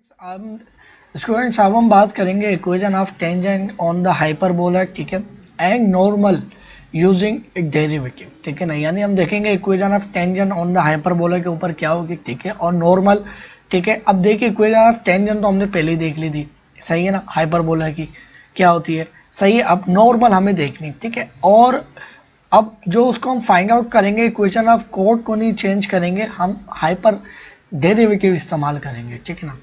हम स्टूडेंट्स अब हम बात करेंगे equation of tangent on the hyperbola, ठीक है, एंड नॉर्मल यूजिंग डेरिवेटिव, ठीक है ना। यानी हम देखेंगे equation of tangent on the hyperbola के ऊपर क्या होगी, ठीक है, और नॉर्मल, ठीक है। अब देखिए इक्वेशन ऑफ टेंजेंट तो हमने पहले ही देख ली थी, सही है ना, हाइपरबोला की क्या होती है, सही है। अब नॉर्मल हमें देखनी, ठीक है, और अब जो उसको हम फाइंड आउट करेंगे इक्वेशन ऑफ कोड को नहीं चेंज करेंगे, हम हाइपर डेरिवेटिव इस्तेमाल करेंगे, ठीक है ना।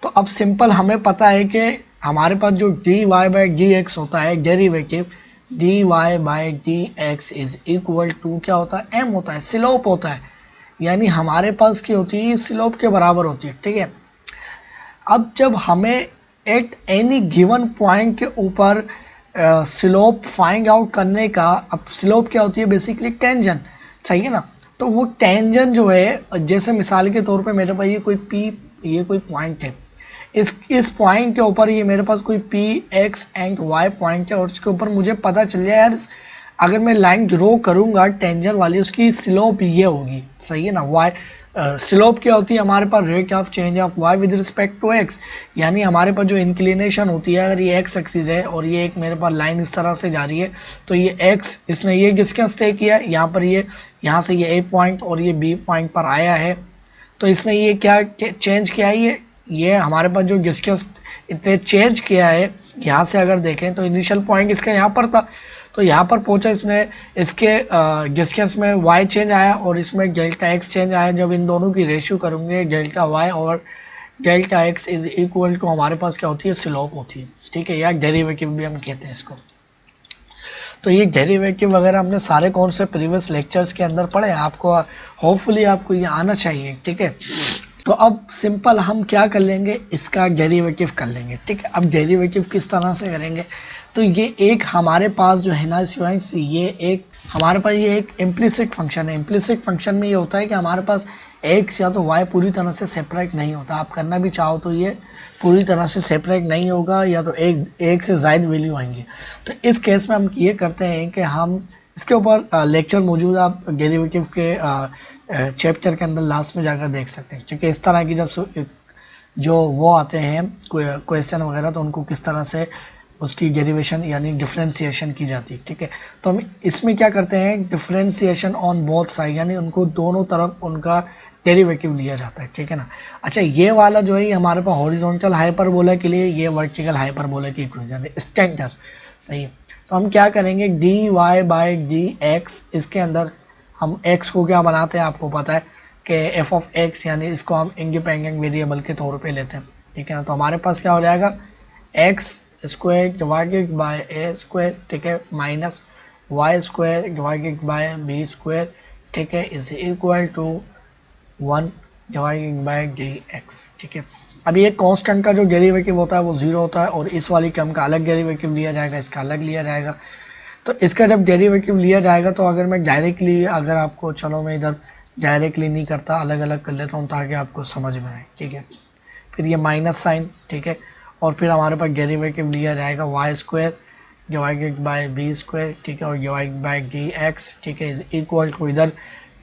तो अब सिंपल हमें पता है कि हमारे पास जो d y by d x होता है derivative, d y by d x is equal to क्या होता है, एम होता है, स्लोप होता है। यानी हमारे पास क्या होती है, स्लोप के बराबर होती है, ठीक है। अब जब हमें एट एनी गिवन पॉइंट के ऊपर स्लोप फाइंड आउट करने का, अब स्लोप क्या होती है, बेसिकली टेंजेंट, सही है ना। तो वो टेंजेंट जो है, जैसे मिसाल के तौर पे मेरे पास ये कोई पी, ये कोई पॉइंट है, इस पॉइंट के ऊपर ये मेरे पास कोई p x and y point है, और उसके ऊपर मुझे पता चल जाए यार, अगर मैं लाइन ड्रॉ करूंगा टेंजेंट वाली, उसकी स्लोप ये होगी, सही है ना। वाई स्लोप क्या होती है हमारे पास, rate of change of y with respect to x. यानी हमारे पास जो इंक्लिनेशन होती है, अगर ये एक्स एक्सिस है और ये एक मेरे पास लाइन इस तरह से जा रही है, तो ये एक्स, इसने ये किसके स्टे किया, यहाँ पर ये, यहाँ से ये ए पॉइंट और ये बी पॉइंट पर आया है, तो इसने ये क्या चेंज किया है, ये हमारे पास जो गिस्कस इतने चेंज किया है, यहाँ से अगर देखें तो इनिशियल पॉइंट इसका यहाँ पर था, तो यहाँ पर पहुंचा इसने, इसके गिस्कस में y चेंज आया और इसमें डेल्टा x चेंज आया। जब इन दोनों की रेशियो करूंगे डेल्टा y और delta x is equal to, हमारे पास क्या होती है, स्लोप होती है, ठीक है, या डेरिवेटिव भी हम कहते हैं इसको। तो ये डेरिवेटिव वगैरह हमने सारे कौन से प्रीवियस लेक्चर्स के अंदर पढ़े, आपको होपफुली आपको ये आना चाहिए, ठीक है। तो अब सिंपल हम क्या कर लेंगे, इसका डेरिवेटिव कर लेंगे, ठीक है। अब डेरिवेटिव किस तरह से करेंगे, तो ये एक हमारे पास जो है ना स्टूडेंट्स, ये एक हमारे पास ये एक इम्प्लिसिट फंक्शन है। इम्प्लिसिट फंक्शन में ये होता है कि हमारे पास एक्स या तो वाई पूरी तरह से सेपरेट नहीं होता, आप करना भी चाहो तो ये पूरी तरह से सेपरेट नहीं होगा, या तो एक से ज़ायद वैल्यू आएंगी। तो इस केस में हम ये करते हैं कि हम इसके ऊपर लेक्चर मौजूद है, आप डेरिवेटिव के चैप्टर के अंदर लास्ट में जाकर देख सकते हैं, क्योंकि इस तरह की जब जो वो आते हैं क्वेश्चन वगैरह, तो उनको किस तरह से उसकी डेरिवेशन यानी डिफरेंशिएशन की जाती है, ठीक है। तो हम इसमें क्या करते हैं, डिफरेंशिएशन ऑन बोथ साइड, यानी उनको दोनों तरफ उनका डेरिवेटिव लिया जाता है, ठीक है ना। अच्छा, ये वाला जो है हमारे पास हॉरिजॉन्टल हाइपरबोला के लिए, ये वर्टिकल हाइपरबोला की इक्वेशन है, स्टैंडर्ड, सही है। तो हम क्या करेंगे, d y by d x, इसके अंदर हम x को क्या बनाते हैं, आपको पता है कि एफ ऑफ एक्स, यानी इसको हम इंडिपेंडेंट वेरिएबल के तौर पे लेते हैं, ठीक है ना। तो हमारे पास क्या हो जाएगा, x square divided by a square, ठीक है, minus y square divided by b square, ठीक है, is equal to 1 divided by d x, ठीक है। अब ये कांस्टेंट का जो डेरिवेटिव होता है वो 0 होता है, और इस वाली टर्म का अलग डेरिवेटिव लिया जाएगा, इसका अलग लिया जाएगा। तो इसका जब डेरिवेटिव लिया जाएगा, तो अगर मैं डायरेक्टली, अगर आपको, चलो मैं इधर डायरेक्टली नहीं करता, अलग अलग कर लेता हूँ ताकि आपको समझ में आए, ठीक है। फिर ये माइनस साइन, ठीक है, और फिर हमारे पास डेरिवेटिव लिया जाएगा y square divided by b square, ठीक है, और डिवाइडेड बाय डी एक्स, ठीक है, इज इक्वल टू, इधर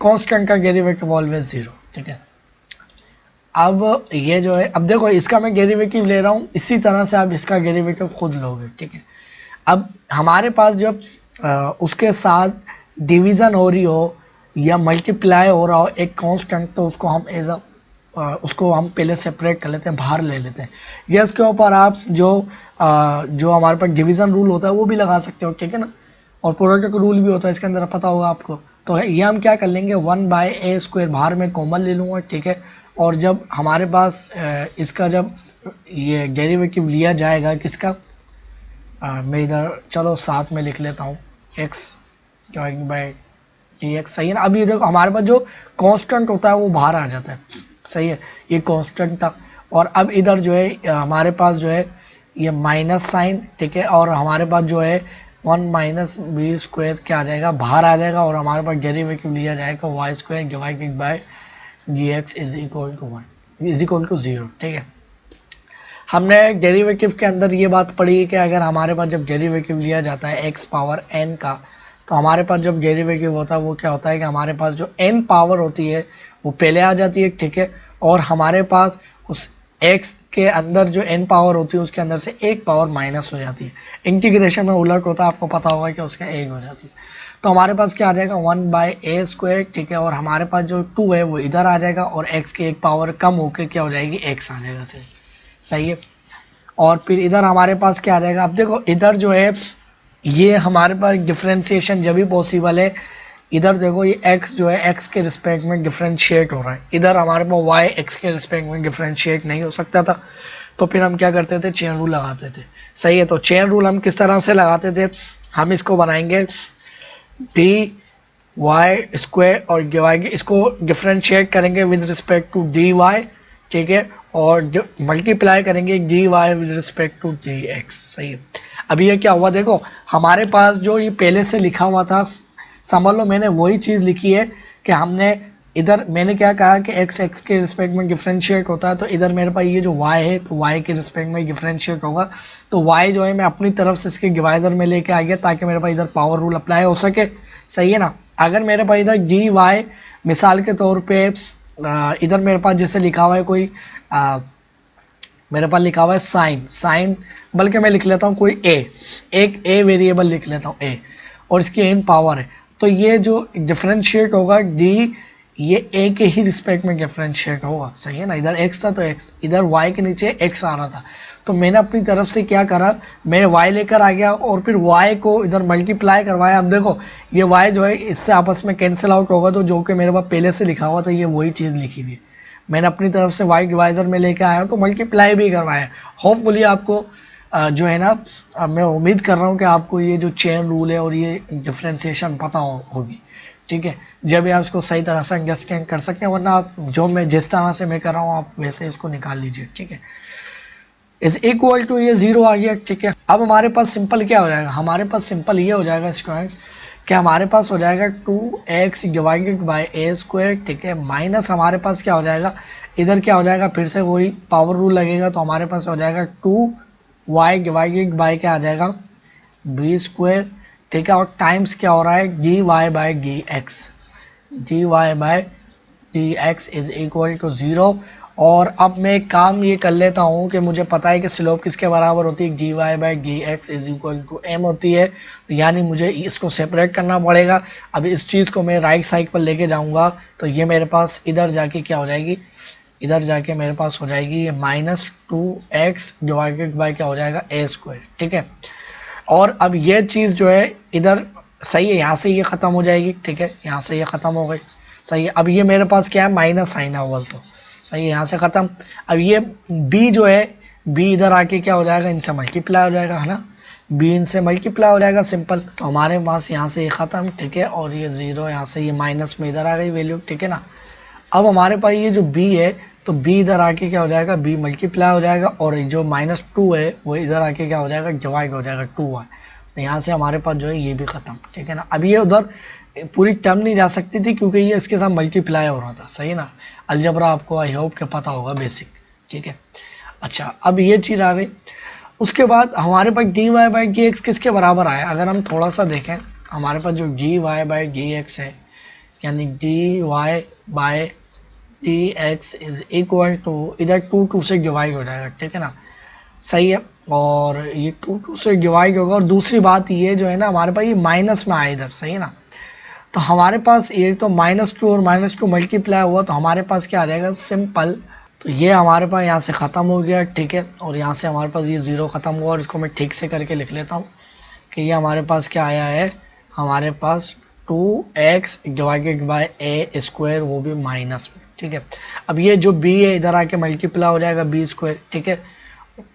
कांस्टेंट का डेरिवेटिव ऑलवेज 0, ठीक है। अब ये जो है, अब देखो इसका मैं डेरिवेटिव ले रहा हूँ, इसी तरह से आप इसका डेरिवेटिव खुद लोगे, ठीक है। अब हमारे पास जब उसके साथ डिवीज़न हो रही हो या मल्टीप्लाई हो रहा हो एक कांस्टेंट, तो उसको हम एज अ उसको हम पहले सेपरेट कर लेते हैं, बाहर ले लेते हैं, या इसके ऊपर आप जो हमारे पास डिवीज़न रूल होता है वो भी लगा सकते हो, ठीक है ना। और प्रोडक्ट रूल भी होता है इसके अंदर, पता होगा आपको। तो ये हम क्या कर लेंगे, 1 बाय ए स्क्वायर बाहर में कॉमन ले लूँगा, ठीक है। और जब हमारे पास इसका जब ये डेरिवेटिव लिया जाएगा किसका, मैं इधर चलो साथ में लिख लेता हूँ, x divided by d x, सही है ना। अब ये देखो हमारे पास जो कांस्टेंट होता है वो बाहर आ जाता है, सही है, ये कांस्टेंट था। और अब इधर जो है हमारे पास जो है ये माइनस साइन, ठीक है, और हमारे पास जो है 1 माइनस बी स्क्वायर क्या आ जाएगा, बाहर आ जाएगा, और हमारे पास डेरिवेटिव लिया जाएगा y square divided by d x is equal to 1 is equal to 0, ठीक है। हमने डेरिवेटिव के अंदर ये बात पढ़ी कि अगर हमारे पास जब डेरिवेटिव लिया जाता है x पावर n का, तो हमारे पास जब डेरिवेटिव होता है वो क्या होता है कि हमारे पास जो n पावर होती है वो पहले आ जाती है, ठीक है, और हमारे पास उस एक्स के अंदर जो n पावर होती है उसके अंदर से एक पावर माइनस हो जाती है, इंटीग्रेशन में उलट होता है, आपको पता होगा कि उसका एक हो जाती है। तो हमारे पास क्या आ जाएगा 1/a², ठीक है, और हमारे पास जो 2 है वो इधर आ जाएगा और x की एक पावर कम होकर क्या हो जाएगी x आ जाएगा, सही है। और फिर इधर हमारे पास क्या आ जाएगा, अब देखो इधर जो है ये हमारे पास डिफरेंशिएशन जब भी पॉसिबल है, इधर देखो ये x जो है x के रिस्पेक्ट में डिफरेंशिएट हो रहा है, इधर हमारे पास y x के रिस्पेक्ट में डिफरेंशिएट नहीं हो सकता था, तो फिर हम क्या करते थे, चेन रूल लगाते थे, सही है। तो चेन रूल हम किस तरह से लगाते थे, हम इसको बनाएंगे डी वाई स्क्वायर और डिवाइड, इसको डिफरेंशिएट करेंगे with respect to d y, ठीक है, और मल्टीप्लाई करेंगे d y with respect to d x, सही है। अभी ये क्या हुआ देखो, हमारे पास जो ये पहले से लिखा हुआ था, समझ लो मैंने वही चीज़ लिखी है कि हमने इधर मैंने क्या कहा कि x x के रिस्पेक्ट में डिफरेंशिएट होता है, तो इधर मेरे पास ये जो y है तो y के रिस्पेक्ट में डिफरेंशिएट होगा, तो y जो है मैं अपनी तरफ से इसके डिवाइजर में लेके आ गया ताकि मेरे पास इधर पावर रूल अप्लाई हो सके, सही है ना। अगर मेरे पास इधर डी वाई मिसाल के तौर पे इधर मेरे पास जैसे लिखा हुआ है कोई मेरे पास लिखा हुआ है साइन, बल्कि मैं लिख लेता हूँ कोई एक ए वेरिएबल लिख लेता हूँ ए, और इसकी n पावर है, तो ये जो डिफरेंशिएट होगा डी, ये ए के ही रिस्पेक्ट में डिफरेंशिएट होगा, सही है ना। इधर x था तो x, इधर y के नीचे x आ रहा था, तो मैंने अपनी तरफ से क्या करा, मैंने y लेकर आ गया और फिर y को इधर मल्टीप्लाई करवाया। अब देखो ये y जो है इससे आपस में कैंसिल आउट होगा, तो जो कि मेरे पास पहले से लिखा हुआ था ये वही चीज़ लिखी हुई है, मैंने अपनी तरफ से y डिवाइजर में लेकर आया तो मल्टीप्लाई भी करवाया। होपफुली आपको जो है ना, मैं उम्मीद कर रहा हूँ कि आपको ये जो चेन रूल है और ये डिफ्रेंसिएशन पता होगी, ठीक है, जब आप इसको सही तरह से अंडरस्टैंड कर सकते हैं, वरना आप जो मैं जिस तरह से मैं कर रहा हूँ आप वैसे इसको निकाल लीजिए, ठीक है। इज इक्वल टू ये 0 आ गया, ठीक है। अब हमारे पास सिंपल क्या हो जाएगा, हमारे पास सिंपल ये हो जाएगा स्टूडेंट्स कि हमारे पास हो जाएगा 2x divided by a square, ठीक है, माइनस हमारे पास क्या हो जाएगा, इधर क्या हो जाएगा, फिर से वही पावर रूल लगेगा, तो हमारे पास हो जाएगा 2y डिवाइडेड बाई क्या आ जाएगा बी स्क्वायर, ठीक है, और टाइम्स क्या हो रहा है d y by d y by d x is equal to 0। और अब मैं एक काम ये कर लेता हूँ कि मुझे पता है कि स्लोप किसके बराबर होती है, d y by d x is equal to m होती है, यानी मुझे इसको सेपरेट करना पड़ेगा। अब इस चीज़ को मैं राइट साइड पर लेके जाऊँगा तो ये मेरे पास इधर जाके क्या हो जाएगी, इधर जाके मेरे पास हो जाएगी ये -2x डिवाइडेड बाई क्या हो जाएगा ए स्क्वायर, ठीक है। और अब ये चीज़ जो है इधर सही है, यहाँ से ये ख़त्म हो जाएगी, ठीक है, यहाँ से ये ख़त्म हो गई, सही है। अब ये मेरे पास क्या है माइनस साइन है अव्वल, तो सही है, यहाँ से ख़त्म। अब ये b जो है b इधर आके क्या हो जाएगा, इनसे मल्टीप्लाई हो जाएगा, है ना, b इनसे मल्टीप्लाई हो जाएगा सिंपल, तो हमारे पास यहाँ से ये ख़त्म, ठीक है, और ये 0 यहाँ से ये माइनस में इधर आ गई वैल्यू, ठीक है ना। अब हमारे पास ये जो b है तो b इधर आके क्या हो जाएगा, b मल्टीप्लाई हो जाएगा, और जो -2 है वो इधर आके क्या हो जाएगा डिवाइड हो जाएगा 2y, तो यहाँ से हमारे पास जो है ये भी ख़त्म, ठीक है ना। अब ये उधर पूरी टर्म नहीं जा सकती थी क्योंकि ये इसके साथ मल्टीप्लाई हो रहा था, सही ना। अलजबरा आपको आई होप के पता होगा बेसिक, ठीक है। अच्छा अब ये चीज़ आ गई, उसके बाद हमारे पास d y by d x किसके बराबर आया, अगर हम थोड़ा सा देखें हमारे पास जो d y by d x है, यानी d y by d x is equal to, इधर 2 से डिवाइड हो जाएगा, ठीक है ना, सही है, और ये 2 से डिवाइड होगा। और दूसरी बात ये जो है ना हमारे पास ये माइनस में आया इधर, सही है ना, तो हमारे पास ये तो -2 और -2 मल्टीप्लाई हुआ, तो हमारे पास क्या आ जाएगा सिंपल, तो ये हमारे पास यहाँ से ख़त्म हो गया, ठीक है, और यहाँ से हमारे पास ये 0 ख़त्म हुआ, और इसको मैं ठीक से करके लिख लेता हूँ कि ये हमारे पास क्या आया है, हमारे पास 2x divided by a square, वो भी माइनस में, ठीक है। अब ये जो b है इधर आके मल्टीप्लाई हो जाएगा b स्क्वायर, ठीक है,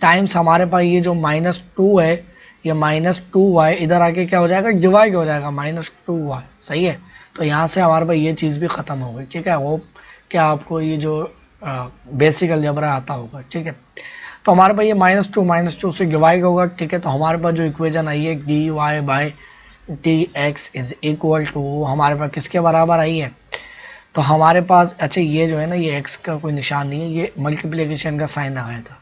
टाइम्स हमारे पास ये जो -2 है ये -2y इधर आके क्या हो जाएगा डिवाइड हो जाएगा -2y, सही है। तो यहाँ से हमारे पास ये चीज़ भी ख़त्म हो गई, ठीक है। वो क्या आपको ये जो बेसिक अलजेब्रा आता होगा, ठीक है। तो हमारे पास ये -2 से डिवाइड होगा, ठीक है। तो हमारे पास जो इक्वेशन आई है d y by d x is equal to हमारे पास किसके बराबर आई है, तो हमारे पास अच्छा ये जो है ना ये x का कोई निशान नहीं है, ये मल्टीप्लिकेशन का साइन आया था,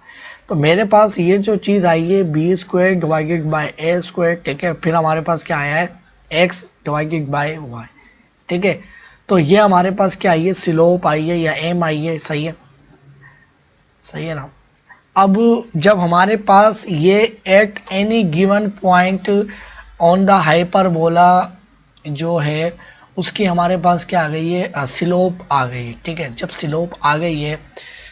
तो मेरे पास ये जो चीज़ आई है b square divided by a square, ठीक है, फिर हमारे पास क्या आया है x डिवाइडेड बाई वाई, ठीक है। तो ये हमारे पास क्या आई है स्लोप आई है या एम आई है, सही है, सही है ना। अब जब हमारे पास ये at any given point on the hyperbola जो है उसकी हमारे पास क्या आ गई है, स्लोप आ गई है। ठीक है, जब स्लोप आ गई है,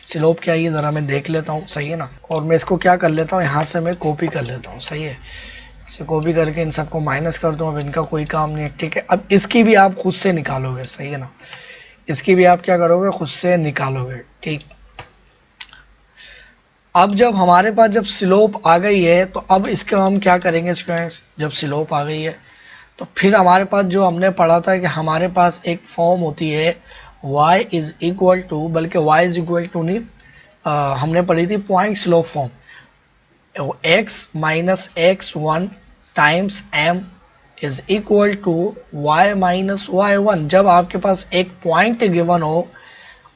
स्लोप क्या है ये ज़रा मैं देख लेता हूँ, सही है ना। और मैं इसको क्या कर लेता हूँ, यहाँ से मैं कॉपी कर लेता हूँ, सही है। इसे कॉपी करके इन सबको माइनस कर दूँ, अब इनका कोई काम नहीं है। ठीक है, अब इसकी भी आप खुद से निकालोगे, सही है ना। इसकी भी आप क्या करोगे, खुद से निकालोगे। ठीक, अब जब हमारे पास जब स्लोप आ गई है तो अब इसके हम क्या करेंगे स्टूडेंट्स, जब स्लोप आ गई है तो फिर हमारे पास जो हमने पढ़ा था कि हमारे पास एक फॉर्म होती है y इज इक्वल टू, बल्कि y इज इक्वल टू नहीं, हमने पढ़ी थी point slope form, x minus x one times m is equal to y minus y one. जब आपके पास एक पॉइंट गिवन हो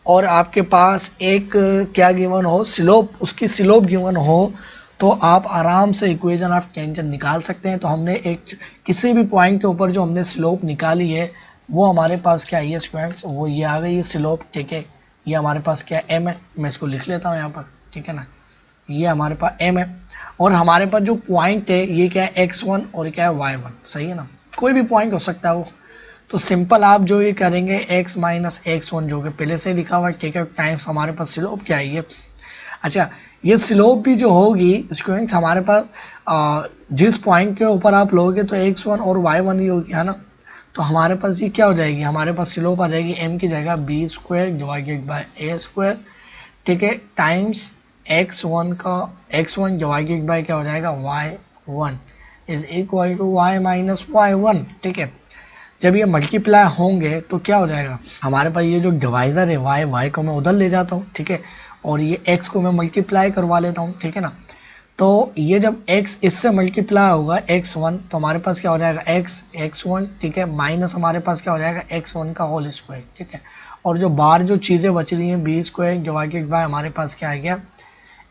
और आपके पास एक क्या गिवन हो, स्लोप, उसकी स्लोप गिवन हो, तो आप आराम से इक्वेशन ऑफ टेंजेंट निकाल सकते हैं। तो हमने एक किसी भी पॉइंट के ऊपर जो हमने स्लोप निकाली है वो हमारे पास क्या है स्टूडेंट्स, वो ये आ गई है स्लोप। ठीक है, ये हमारे पास क्या m है, मैं इसको लिख लेता हूँ यहाँ पर, ठीक है ना। ये हमारे पास m है और हमारे पास जो पॉइंट है ये क्या है x1 और क्या है y1, सही है ना। कोई भी पॉइंट हो सकता है वो। तो सिंपल आप जो ये करेंगे x माइनस एक्स वन जो कि पहले से लिखा हुआ है, ठीक है, टाइम्स हमारे पास स्लोप क्या है ये। अच्छा, ये स्लोप भी जो होगी स्टूडेंट्स हमारे पास जिस पॉइंट के ऊपर आप लोगे तो x1 और y1 ही होगी, है ना। तो हमारे पास ये क्या हो जाएगी, हमारे पास स्लोप आ जाएगी m की जगह b square divided by a square, ठीक है, टाइम्स x1 का x1 डिवाइडेड बाय क्या हो जाएगा y1 is equal to y minus y1। ठीक है, जब ये मल्टीप्लाई होंगे तो क्या हो जाएगा, हमारे पास ये जो डिवाइजर है y को मैं उधर ले जाता हूँ, ठीक है, और ये x को मैं मल्टीप्लाई करवा लेता हूँ, ठीक है ना। तो ये जब x इससे मल्टीप्लाई होगा x1 तो हमारे पास क्या हो जाएगा x1, ठीक है, माइनस हमारे पास क्या हो जाएगा x1 का होल स्क्वायर, ठीक है। और जो बाहर जो चीज़ें बच रही हैं बी स्क्वायर डिवाइडेड बाय हमारे पास क्या आ गया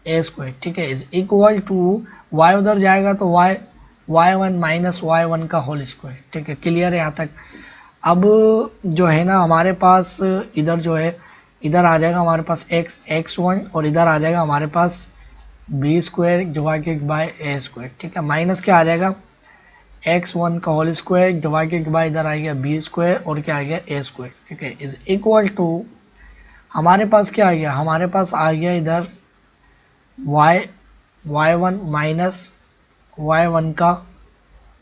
ए स्क्वायर, ठीक है, इज इक्वल टू y उधर जाएगा तो y1 माइनस y1 का होल स्क्वायर, ठीक है। क्लियर है यहाँ तक। अब जो है ना हमारे पास इधर जो है, इधर आ जाएगा हमारे पास x1 और इधर आ जाएगा हमारे पास b square divided by a square, ठीक है, माइनस क्या आ जाएगा x1 का होल स्क्वायर डिवाइडेड बाय इधर आ गया बी स्क्वायर और क्या आ गया ए स्क्वायर, ठीक है, इज इक्वल टू हमारे पास क्या आ गया, हमारे पास आ गया इधर y1 माइनस y1 का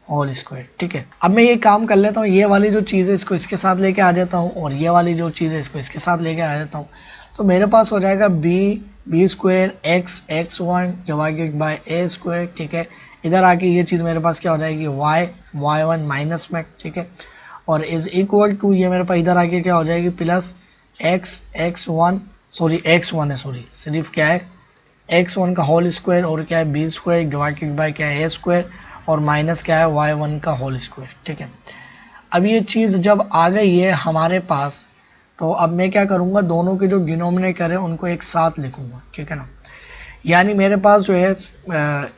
होल स्क्वायर, ठीक है। अब मैं ये काम कर लेता हूँ, ये वाली जो चीज़ है इसको इसके साथ लेके आ जाता हूँ और ये वाली जो चीज़ है इसको इसके साथ लेके आ जाता हूँ। तो मेरे पास हो जाएगा b square x1 divided by a square, ठीक है। इधर आके ये चीज़ मेरे पास क्या हो जाएगी y1 माइनस में, ठीक है, और इज इक्वल टू ये मेरे पास इधर आके क्या हो जाएगी प्लस x1 है, सॉरी सिर्फ क्या है x1 का होल स्क्वायर और क्या है बी स्क्वायर डिवाइडेड बाय क्या है ए स्क्वायर और माइनस क्या है y1 का होल स्क्वायर, ठीक है। अब ये चीज़ जब आ गई है हमारे पास तो अब मैं क्या करूँगा, दोनों के जो डिनोमिनेटर है उनको एक साथ लिखूँगा, ठीक है ना। यानी मेरे पास जो है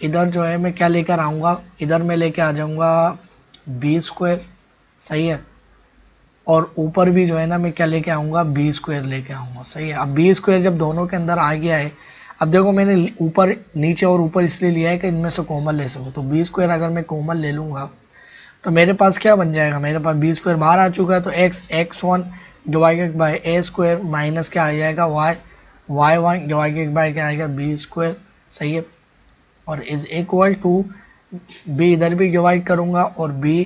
इधर जो है मैं क्या लेकर आऊँगा, इधर मैं लेके आ जाऊँगा बी स्क्वायर, सही है, और ऊपर भी जो है ना मैं क्या लेके आऊँगा बी स्क्वायर लेके आऊँगा, सही है। अब बी स्क्वायर जब दोनों के अंदर आ गया है, अब देखो मैंने ऊपर नीचे और ऊपर इसलिए लिया है कि इनमें से कॉमन ले सकूँ। तो बी स्क्वायर अगर मैं कॉमन ले लूँगा तो मेरे पास क्या बन जाएगा, मेरे पास बी स्क्वायर बाहर आ चुका है तो x1 divided by a square minus क्या आ जाएगा y1 डिवाइडेड बाय क्या आएगा बी स्क्वायर, सही है, और इज इक्वल टू बी इधर भी डिवाइड करूँगा और बी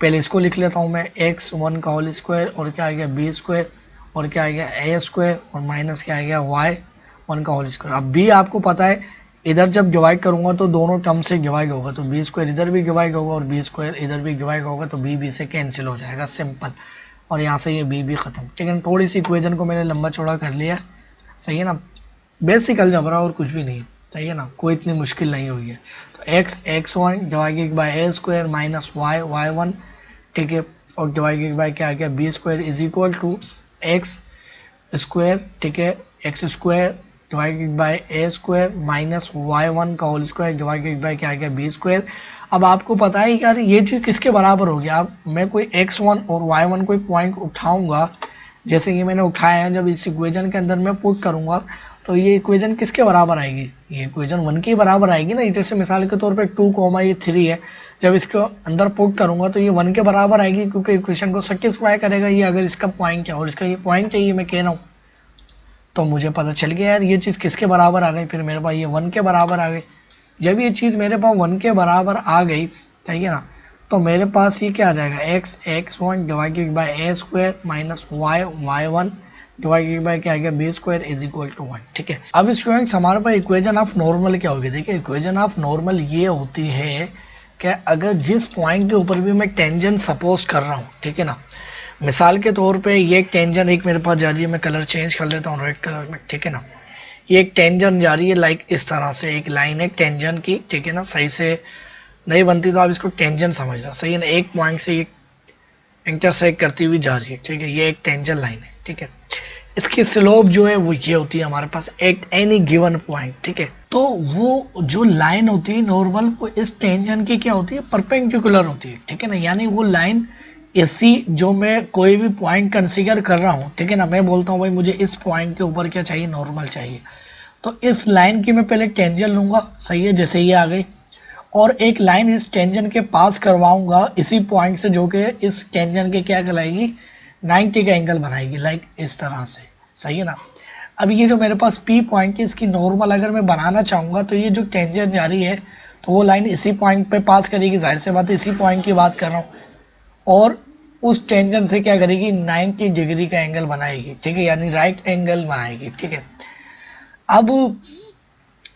पहले इसको लिख लेता हूँ मैं x1 का होल स्क्वायर और क्या आ गया बी स्क्वायर और क्या आ गया ए स्क्वायर और माइनस क्या आ गया y1 का होल स्क्वायर। अब बी आपको पता है इधर जब डिवाइड करूंगा तो दोनों टर्म से डिवाइड होगा, तो बी स्क्वायर इधर भी डिवाइड होगा और बी स्क्वायर इधर भी डिवाइड होगा, तो बी से कैंसिल हो जाएगा, सिंपल। और यहाँ से ये बी भी खत्म, ठीक है। थोड़ी सी इक्वेशन को मैंने लंबा चौड़ा कर लिया, सही है ना, बेसिक अलजेब्रा और कुछ भी नहीं है, सही है ना, कोई इतनी मुश्किल नहीं हुई है। तो x1 divided by a square minus y1, ठीक है, और डिवाइडेड बाय क्या आ गया b square is equal to x square, ठीक है, x square divided by a square minus y1 का होल स्क्वायर डिवाइडेड बाय क्या आ गया बी स्क्वायर। अब आपको पता है यार ये चीज़ किसके बराबर होगी, आप मैं कोई x1 और y1 कोई पॉइंट उठाऊंगा, जैसे ये मैंने उठाया है, जब इस इक्वेशन के अंदर मैं पुट करूंगा तो ये इक्वेशन किसके बराबर आएगी, ये इक्वेशन 1 के बराबर आएगी ना। जैसे मिसाल के तौर पे 2 कोमा ये 3 है, जब इसको अंदर पुट करूंगा तो ये 1 के बराबर आएगी, क्योंकि इक्वेशन को सेटिस्फाई करेगा ये, अगर इसका पॉइंट है और इसका ये पॉइंट है, ये मैं कह रहा हूँ। तो मुझे पता चल गया यार ये चीज़ किसके बराबर आ गई, फिर मेरे पास ये 1 के बराबर आ गई। जब ये चीज़ मेरे पास 1 के बराबर आ गई, सही है ना, तो मेरे पास ये क्या आ जाएगा, x1 divided by a square minus y1 divided by क्या आ गया, b square is equal to 1। ठीक है, अब स्टूडेंट्स हमारे पास इक्वेशन ऑफ नॉर्मल क्या होगी। देखिए इक्वेशन ऑफ नॉर्मल ये होती है कि अगर जिस पॉइंट के ऊपर भी मैं टेंजेंट सपोज कर रहा हूँ, ठीक है ना, मिसाल के तौर पे ये एक टेंजेंट एक मेरे पास जा रही है, मैं कलर चेंज कर लेता हूँ रेड कलर में, ठीक है ना। ये एक टेंजेंट जा रही है लाइक इस तरह से, एक लाइन है टेंजेंट की, ठीक है ना, सही से नहीं बनती तो आप इसको टेंजेंट समझना, सही है ना। एक पॉइंट से ये इंटरसेक्ट करती हुई जा रही है, ठीक है, ये एक टेंजेंट लाइन है, ठीक है। इसकी स्लोप जो है वो ये होती है हमारे पास एट एनी गिवन पॉइंट, ठीक है। तो वो जो लाइन होती है नॉर्मल, वो इस टेंजेंट की क्या होती है, परपेंडिकुलर होती है, ठीक है ना। यानी वो लाइन इसी जो मैं कोई भी पॉइंट कंसीडर कर रहा हूँ, ठीक है ना, मैं बोलता हूँ भाई मुझे इस पॉइंट के ऊपर क्या चाहिए, नॉर्मल चाहिए, तो इस लाइन की मैं पहले टेंजेंट लूंगा, सही है, जैसे ये आ गई, और एक लाइन इस टेंजेंट के पास करवाऊंगा इसी पॉइंट से, जो कि इस टेंजेंट के क्या कहलाएगी, 90 का एंगल बनाएगी, लाइक इस तरह से, सही है ना। अब ये जो मेरे पास P पॉइंट है, इसकी नॉर्मल अगर मैं बनाना चाहूँगा तो ये जो टेंजेंट जा रही है तो वो लाइन इसी पॉइंट पे पास करेगी, जाहिर से बात है इसी पॉइंट की बात कर रहा हूँ, और उस टेंजेंट से क्या करेगी, 90 डिग्री का एंगल बनाएगी, ठीक है, यानी राइट एंगल बनाएगी, ठीक है। अब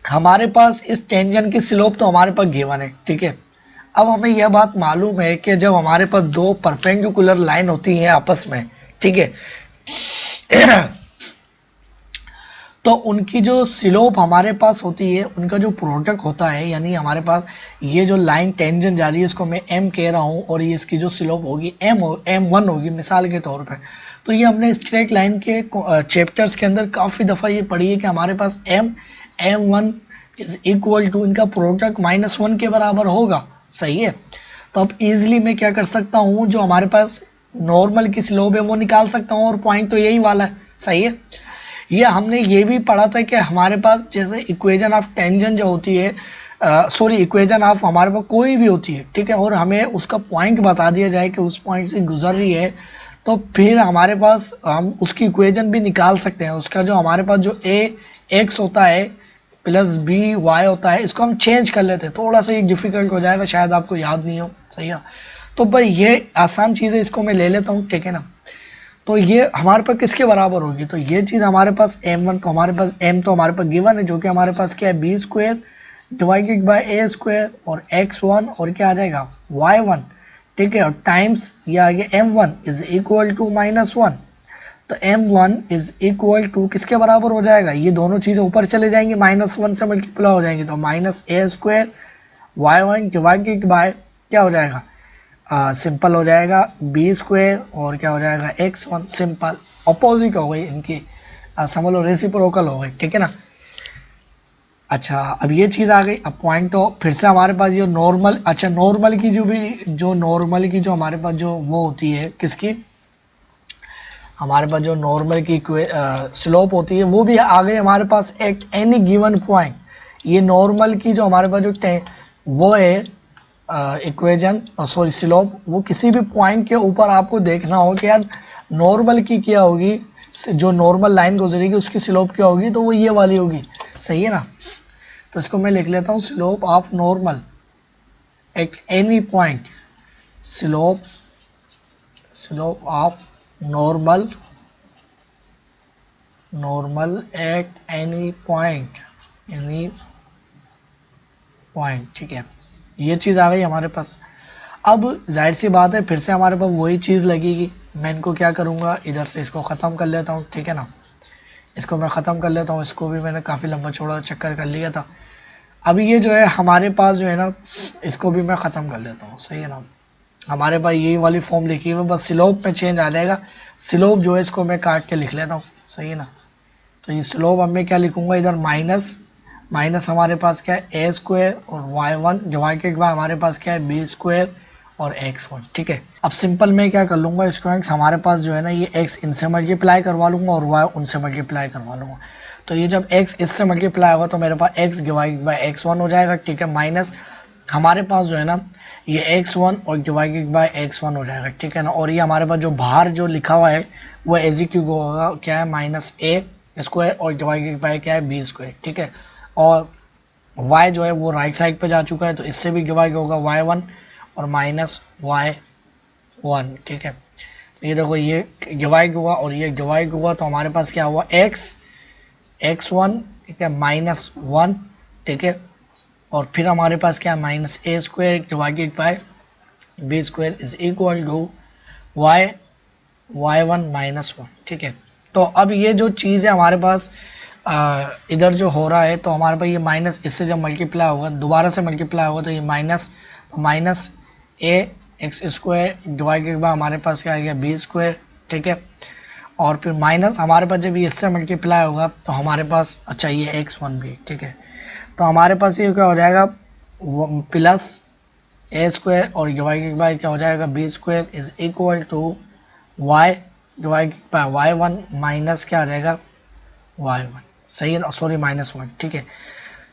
हमारे पास इस टेंजेंट की स्लोप तो हमारे पास गिवन है, ठीक है। अब हमें यह बात मालूम है कि जब हमारे पास दो परपेंडिकुलर लाइन होती है आपस में, ठीक है, तो उनकी जो स्लोप हमारे पास होती है, उनका जो प्रोडक्ट होता है, यानी हमारे पास ये जो लाइन टेंजेंट जा रही है इसको मैं m कह रहा हूँ, और ये इसकी जो स्लोप होगी m1 होगी मिसाल के तौर पे। तो ये हमने स्ट्रेट लाइन के चैप्टर्स के अंदर काफ़ी दफ़ा ये पढ़ी है कि हमारे पास m1 इज इक्वल टू इनका प्रोडक्ट -1 के बराबर होगा, सही है। तो अब इजीली मैं क्या कर सकता हूँ, जो हमारे पास नॉर्मल की स्लोप है वो निकाल सकता हूँ, और पॉइंट तो यही वाला है, सही है। ये हमने ये भी पढ़ा था कि हमारे पास जैसे इक्वेशन ऑफ टेंजेंट जो होती है, सॉरी इक्वेशन ऑफ हमारे पास कोई भी होती है, ठीक है, और हमें उसका पॉइंट बता दिया जाए कि उस पॉइंट से गुजर रही है, तो फिर हमारे पास हम उसकी इक्वेशन भी निकाल सकते हैं। उसका जो हमारे पास जो x होता है प्लस b y होता है, इसको हम चेंज कर लेते हैं, थोड़ा सा ये डिफिकल्ट हो जाएगा, शायद आपको याद नहीं हो, सही है। तो भाई ये आसान चीज़ है, इसको मैं ले लेता हूँ, ठीक है ना। तो ये हमारे पास किसके बराबर होगी, तो ये चीज़ हमारे पास m1, तो हमारे पास m तो हमारे पास गिवन है, जो कि हमारे पास क्या है, b square divided by a square, और x1 और क्या आ जाएगा, y1, ठीक है, और टाइम्स ये आ गया m1 इज इक्वल टू -1। तो m1 इज इक्वल टू किसके बराबर हो जाएगा, ये दोनों चीज़ें ऊपर चले जाएंगी, -1 से मल्टीप्लाई हो जाएंगी, तो -a square y1 divided by क्या हो जाएगा, सिंपल हो जाएगा बी स्क्वायर, और क्या हो जाएगा x1, सिंपल अपोजिट हो गई इनकी, समझ लो रेसिप्रोकल हो गई, ठीक है ना। अच्छा अब ये चीज़ आ गई, अब पॉइंट तो फिर से हमारे पास ये नॉर्मल, अच्छा नॉर्मल की नॉर्मल की जो हमारे पास जो वो होती है किसकी, हमारे पास जो नॉर्मल की स्लोप होती है वो भी आ गई हमारे पास एट एनी गिवन पॉइंट। ये नॉर्मल की जो हमारे पास जो वो है इक्वेशन, सॉरी स्लोप, वो किसी भी पॉइंट के ऊपर आपको देखना हो कि यार नॉर्मल की क्या होगी, जो नॉर्मल लाइन गुजरेगी उसकी स्लोप क्या होगी, तो वो ये वाली होगी, सही है ना। तो इसको मैं लिख लेता हूँ, slope of normal at any point, slope of normal at any point, ठीक है। ये चीज़ आ गई हमारे पास। अब जाहिर सी बात है फिर से हमारे पास वही चीज़ लगेगी, मैं इनको क्या करूँगा, इधर से इसको ख़त्म कर लेता हूँ, ठीक है ना, इसको मैं ख़त्म कर लेता हूँ, इसको भी मैंने काफ़ी लंबा चौड़ा चक्कर कर लिया था। अभी ये जो है हमारे पास जो है ना, इसको भी मैं ख़त्म कर लेता हूँ, सही है ना। हमारे पास यही वाली फॉर्म लिखी हुई है, बस स्लोप में चेंज आ जाएगा, स्लोप जो है इसको मैं काट के लिख लेता हूँ, सही है ना। तो ये स्लोप अब मैं क्या लिखूँगा, इधर माइनस हमारे पास क्या है ए स्क्वायर, और y1 डिवाइडेड बाय हमारे पास क्या है बी स्क्वायर और x1, ठीक है। अब सिंपल मैं क्या कर लूँगा स्टूडेंट्स, हमारे पास जो है ना ये x इनसे मल्टीप्लाई करवा लूँगा और y उनसे मल्टीप्लाई करवा लूँगा। तो ये जब x इससे मल्टीप्लाई होगा तो मेरे पास x डिवाइड बाय x1 हो जाएगा, ठीक है, माइनस हमारे पास जो है ना ये x1 और डिवाइडेड बाय x1 हो जाएगा, ठीक है ना। और ये हमारे पास जो बाहर जो लिखा हुआ है वो एज इक्वल होगा क्या है, माइनस ए स्क्वायर और डिवाइडेड बाय क्या है, बी स्क्वायर, ठीक है। और y जो है वो राइट साइड पे जा चुका है तो इससे भी डिवाइड होगा y1 और माइनस y1, ठीक है। तो ये देखो ये डिवाइड हुआ और ये डिवाइड हुआ तो हमारे पास क्या हुआ, x1, ठीक है, माइनस 1, ठीक है। और फिर हमारे पास क्या है, minus a square divided by b square is equal to y1 minus 1, ठीक है। तो अब ये जो चीज़ है हमारे पास इधर जो हो रहा है तो हमारे पास ये माइनस इससे जब मल्टीप्लाई होगा, दोबारा से मल्टीप्लाई होगा तो ये माइनस, तो माइनस ए एक्स स्क्वायर डिवाइडेड बाय हमारे पास क्या आ गया, बी स्क्वायर, ठीक है। और फिर माइनस हमारे पास जब ये इससे मल्टीप्लाई होगा तो हमारे पास अच्छा ये x1 भी, ठीक है। तो हमारे पास ये क्या हो जाएगा, प्लस ए स्क्वायर और डिवाइडेड बाय क्या हो जाएगा, b square is equal to y divided by y1 minus क्या आ जाएगा, y1, सही है ना, सॉरी माइनस 1, ठीक है।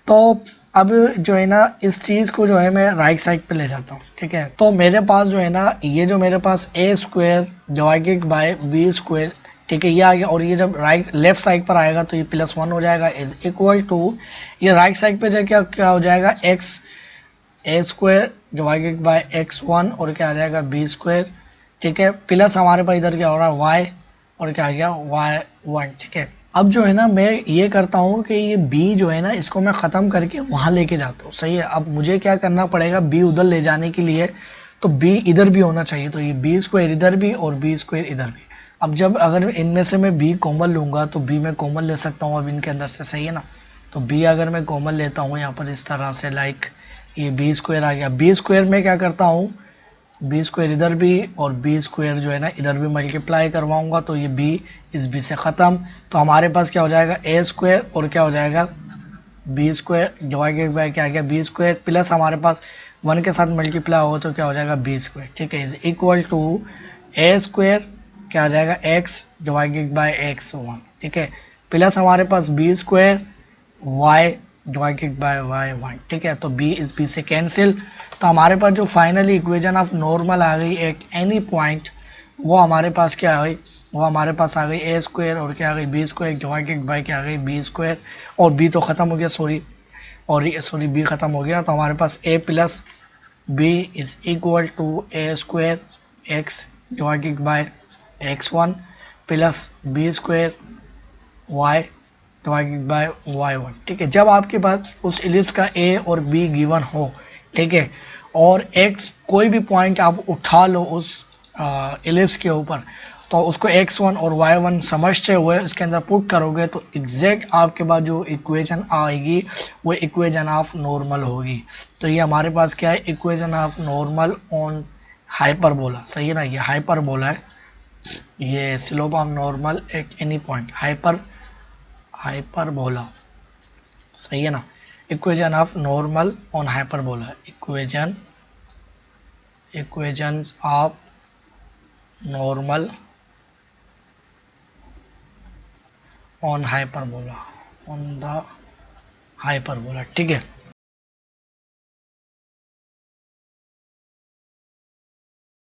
तो अब जो है ना इस चीज़ को जो है मैं राइट साइड पे ले जाता हूँ, ठीक है। तो मेरे पास जो है ना ये जो मेरे पास a square divided by b square, ठीक है, ये आ गया। और ये जब राइट लेफ्ट साइड पर आएगा तो ये +1 हो जाएगा इज इक्वल टू, ये राइट साइड पे जो क्या क्या हो जाएगा, x A square divided by x1 और क्या आ जाएगा, बी स्क्वायर, ठीक है, प्लस हमारे पास इधर क्या हो रहा है y और क्या आ गया, y1, ठीक है। अब जो है ना मैं ये करता हूँ कि ये b जो है ना इसको मैं ख़त्म करके वहाँ लेके जाता हूँ, सही है। अब मुझे क्या करना पड़ेगा, b उधर ले जाने के लिए, तो b इधर भी होना चाहिए, तो ये b स्क्वायर इधर भी और b स्क्वायर इधर भी। अब जब अगर इनमें से मैं b कॉमन लूँगा तो b मैं कॉमन ले सकता हूँ अब इनके अंदर से, सही है ना। तो b अगर मैं कॉमन लेता हूँ यहाँ पर इस तरह से, लाइक ये बी स्क्वायर आ गया, बी स्क्वायर में क्या करता हूँ, बी स्क्वायर इधर भी और बी स्क्वायर जो है ना इधर भी मल्टीप्लाई करवाऊंगा तो ये बी इस बी से ख़त्म। तो हमारे पास क्या हो जाएगा, ए स्क्वायर और क्या हो जाएगा, बी स्क्वायर डिवाइडेड बाय क्या आ गया, बी स्क्वायर, प्लस हमारे पास 1 के साथ मल्टीप्लाई हो तो क्या हो जाएगा, बी स्क्वायर, ठीक है, is equal to a square क्या आ जाएगा, एक्स डिवाइडेड बाय x1, ठीक है, प्लस हमारे पास b square y divided by y1, ठीक है। तो b इस b से कैंसिल, तो हमारे पास जो फाइनली इक्वेशन ऑफ नॉर्मल आ गई एट एनी पॉइंट, वो हमारे पास क्या आ गई, वो हमारे पास आ गई ए स्क्वायर और क्या आ गई, बी स्क्वायर डिवाइडेड बाय क्या आ गई, बी स्क्वायर, और b तो ख़त्म हो गया, सॉरी, और सॉरी b ख़त्म हो गया, तो हमारे पास a plus b is equal to a square x divided by x1 plus b square y divided by y1, ठीक है। जब आपके पास उस इलिप्स का a और b गिवन हो, ठीक है, और x कोई भी पॉइंट आप उठा लो उस इलिप्स के ऊपर, तो उसको x1 और y1 समझते हुए उसके अंदर पुट करोगे तो एग्जैक्ट आपके पास जो इक्वेशन आएगी वो इक्वेशन ऑफ नॉर्मल होगी। तो ये हमारे पास क्या है, equation of normal on hyperbola, सही है ना, ये हाइपरबोला है, ये slope of normal at any point, hyperbola, सही है ना, equation of normal on hyperbola, equations of normal on hyperbola, on the hyperbola, ठीक है।